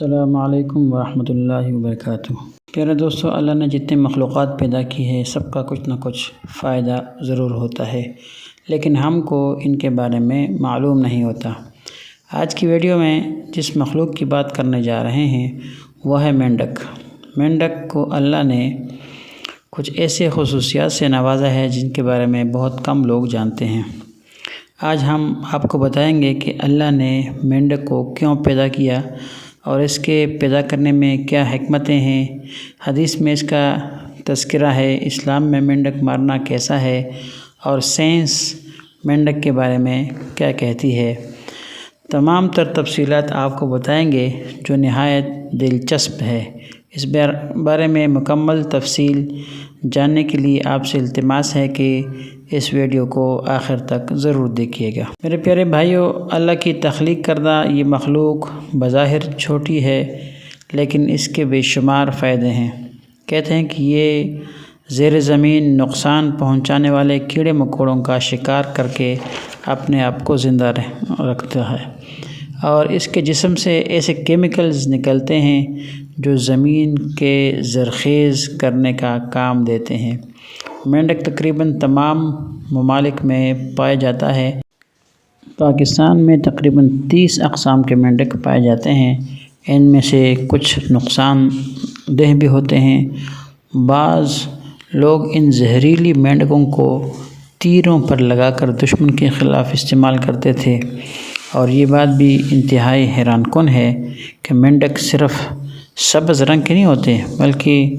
السلام علیکم ورحمۃ اللہ وبرکاتہ۔ پیارے دوستو، اللہ نے جتنے مخلوقات پیدا کی ہے سب کا کچھ نہ کچھ فائدہ ضرور ہوتا ہے، لیکن ہم کو ان کے بارے میں معلوم نہیں ہوتا۔ آج کی ویڈیو میں جس مخلوق کی بات کرنے جا رہے ہیں وہ ہے مینڈک۔ مینڈک کو اللہ نے کچھ ایسے خصوصیات سے نوازا ہے جن کے بارے میں بہت کم لوگ جانتے ہیں۔ آج ہم آپ کو بتائیں گے کہ اللہ نے مینڈک کو کیوں پیدا کیا اور اس کے پیدا کرنے میں کیا حکمتیں ہیں۔ حدیث میں اس کا تذکرہ ہے، اسلام میں مینڈک مارنا کیسا ہے، اور سائنس مینڈک کے بارے میں کیا کہتی ہے۔ تمام تر تفصیلات آپ کو بتائیں گے جو نہایت دلچسپ ہے۔ اس بارے میں مکمل تفصیل جاننے کے لیے آپ سے التماس ہے کہ اس ویڈیو کو آخر تک ضرور دیکھیے گا۔ میرے پیارے بھائیوں، اللہ کی تخلیق کردہ یہ مخلوق بظاہر چھوٹی ہے لیکن اس کے بے شمار فائدے ہیں۔ کہتے ہیں کہ یہ زیر زمین نقصان پہنچانے والے کیڑے مکوڑوں کا شکار کر کے اپنے آپ کو زندہ رکھتا ہے، اور اس کے جسم سے ایسے کیمیکلز نکلتے ہیں جو زمین کے زرخیز کرنے کا کام دیتے ہیں۔ مینڈک تقریباً تمام ممالک میں پایا جاتا ہے۔ پاکستان میں تقریباً 30 اقسام کے مینڈک پائے جاتے ہیں۔ ان میں سے کچھ نقصان دہ بھی ہوتے ہیں۔ بعض لوگ ان زہریلی مینڈکوں کو تیروں پر لگا کر دشمن کے خلاف استعمال کرتے تھے، اور یہ بات بھی انتہائی حیران کن ہے کہ مینڈک صرف سبز رنگ کے نہیں ہوتے بلکہ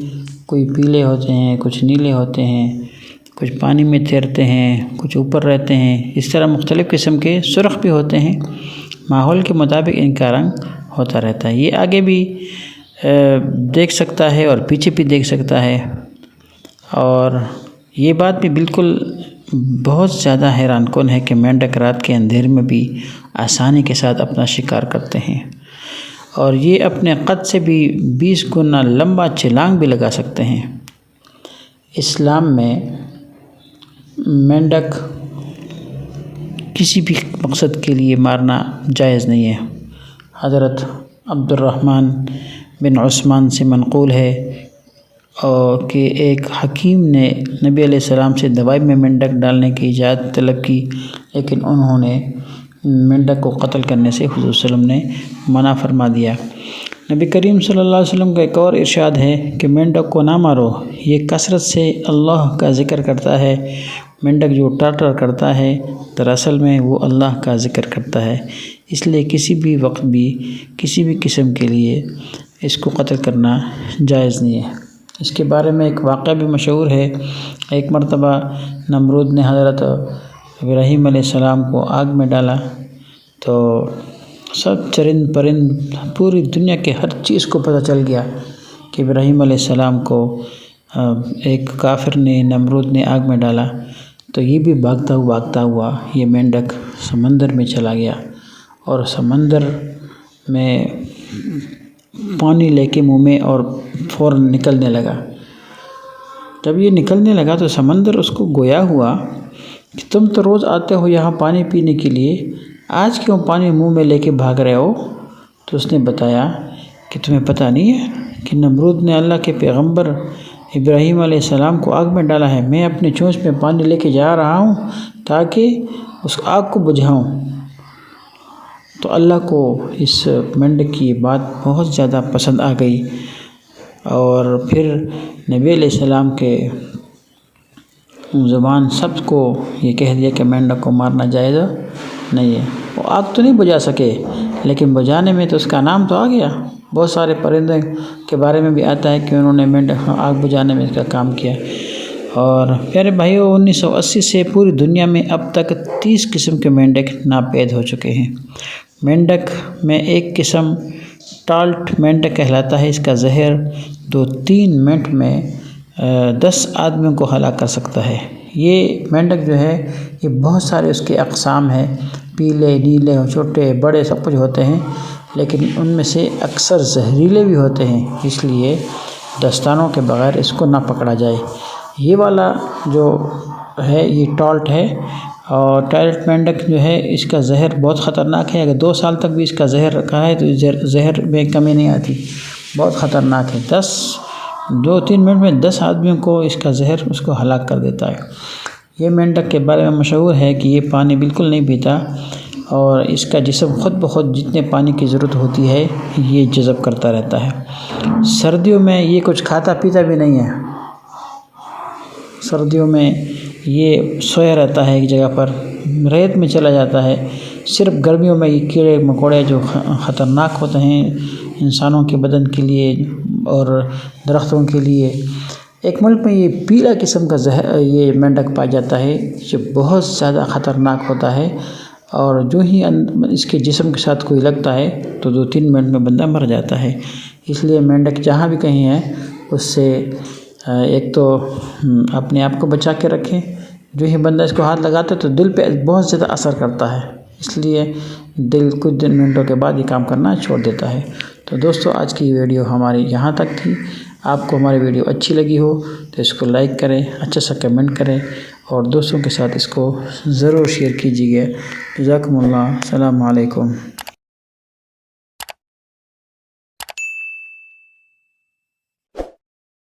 کوئی پیلے ہوتے ہیں، کچھ نیلے ہوتے ہیں، کچھ پانی میں تیرتے ہیں، کچھ اوپر رہتے ہیں۔ اس طرح مختلف قسم کے سرخ بھی ہوتے ہیں۔ ماحول کے مطابق ان کا رنگ ہوتا رہتا ہے۔ یہ آگے بھی دیکھ سکتا ہے اور پیچھے بھی دیکھ سکتا ہے، اور یہ بات بھی بالکل بہت زیادہ حیران کن ہے کہ مینڈک رات کے اندھیرے میں بھی آسانی کے ساتھ اپنا شکار کرتے ہیں، اور یہ اپنے قد سے بھی 20 گنا لمبا چھلانگ بھی لگا سکتے ہیں۔ اسلام میں مینڈک کسی بھی مقصد کے لیے مارنا جائز نہیں ہے۔ حضرت عبد الرحمن بن عثمان سے منقول ہے کہ ایک حکیم نے نبی علیہ السلام سے دوائی میں مینڈک ڈالنے کی اجازت طلب کی، لیکن انہوں نے مینڈک کو قتل کرنے سے حضور صلی اللہ علیہ وسلم نے منع فرما دیا۔ نبی کریم صلی اللہ علیہ وسلم کا ایک اور ارشاد ہے کہ مینڈک کو نہ مارو، یہ کثرت سے اللہ کا ذکر کرتا ہے۔ مینڈک جو ٹر کرتا ہے دراصل میں وہ اللہ کا ذکر کرتا ہے، اس لیے کسی بھی وقت بھی کسی بھی قسم کے لیے اس کو قتل کرنا جائز نہیں ہے۔ اس کے بارے میں ایک واقعہ بھی مشہور ہے۔ ایک مرتبہ نمرود نے حضرت ابراہیم علیہ السلام کو آگ میں ڈالا تو سب چرند پرند پوری دنیا کے ہر چیز کو پتہ چل گیا کہ ابراہیم علیہ السلام کو ایک کافر نے، نمرود نے آگ میں ڈالا، تو یہ بھی بھاگتا ہوا یہ مینڈک سمندر میں چلا گیا، اور سمندر میں پانی لے کے منہ میں اور فوراً نکلنے لگا۔ جب یہ نکلنے لگا تو سمندر اس کو گویا ہوا کہ تم تو روز آتے ہو یہاں پانی پینے کے لیے، آج کیوں پانی منہ میں لے کے بھاگ رہے ہو؟ تو اس نے بتایا کہ تمہیں پتہ نہیں ہے کہ نمرود نے اللہ کے پیغمبر ابراہیم علیہ السلام کو آگ میں ڈالا ہے، میں اپنے چونچ میں پانی لے کے جا رہا ہوں تاکہ اس آگ کو بجھاؤں۔ تو اللہ کو اس مینڈک کی بات بہت زیادہ پسند آ گئی، اور پھر نبی علیہ السلام کے زبان سب کو یہ کہہ دیا کہ مینڈک کو مارنا جائز نہیں ہے۔ وہ آگ تو نہیں بجھا سکے لیکن بجھانے میں تو اس کا نام تو آ گیا۔ بہت سارے پرندے کے بارے میں بھی آتا ہے کہ انہوں نے مینڈک آگ بجھانے میں اس کا کام کیا۔ اور پیارے بھائیوں، 1980 سے پوری دنیا میں اب تک 30 قسم کے مینڈک ناپید ہو چکے ہیں۔ مینڈک میں ایک قسم ٹالٹ مینڈک کہلاتا ہے۔ اس کا زہر 2-3 منٹ میں 10 آدمیوں کو ہلاک کر سکتا ہے۔ یہ مینڈک جو ہے یہ بہت سارے اس کے اقسام ہیں، پیلے، نیلے، چھوٹے، بڑے، سب کچھ ہوتے ہیں، لیکن ان میں سے اکثر زہریلے بھی ہوتے ہیں، اس لیے دستانوں کے بغیر اس کو نہ پکڑا جائے۔ یہ والا جو ہے یہ ٹالٹ ہے، اور ٹائلٹ مینڈک جو ہے اس کا زہر بہت خطرناک ہے، اگر 2 سال تک بھی اس کا زہر رکھا ہے تو زہر میں کمی نہیں آتی، بہت خطرناک ہے۔ 2-3 منٹ میں 10 آدمیوں کو اس کا زہر اس کو ہلاک کر دیتا ہے۔ یہ مینڈک کے بارے میں مشہور ہے کہ یہ پانی بالکل نہیں پیتا اور اس کا جسم خود بخود جتنے پانی کی ضرورت ہوتی ہے یہ جذب کرتا رہتا ہے۔ سردیوں میں یہ کچھ کھاتا پیتا بھی نہیں ہے، سردیوں میں یہ سویا رہتا ہے ایک جگہ پر، ریت میں چلا جاتا ہے۔ صرف گرمیوں میں یہ کیڑے مکوڑے جو خطرناک ہوتے ہیں انسانوں کے بدن کے لیے اور درختوں کے لیے، ایک ملک میں یہ پیلا قسم کا زہر یہ مینڈک پایا جاتا ہے جو بہت زیادہ خطرناک ہوتا ہے، اور جو ہی اس کے جسم کے ساتھ کوئی لگتا ہے تو 2-3 منٹ میں بندہ مر جاتا ہے۔ اس لیے مینڈک جہاں بھی کہیں ہے اس سے ایک تو اپنے آپ کو بچا کے رکھیں، جو ہی بندہ اس کو ہاتھ لگاتا ہے تو دل پہ بہت زیادہ اثر کرتا ہے، اس لیے دل کچھ منٹوں کے بعد یہ کام کرنا چھوڑ دیتا ہے۔ تو دوستو آج کی ویڈیو ہماری یہاں تک تھی۔ آپ کو ہماری ویڈیو اچھی لگی ہو تو اس کو لائک کریں، اچھا سا کمنٹ کریں اور دوستوں کے ساتھ اس کو ضرور شیئر کیجیے گا۔ جزاکم اللہ، السلام علیکم۔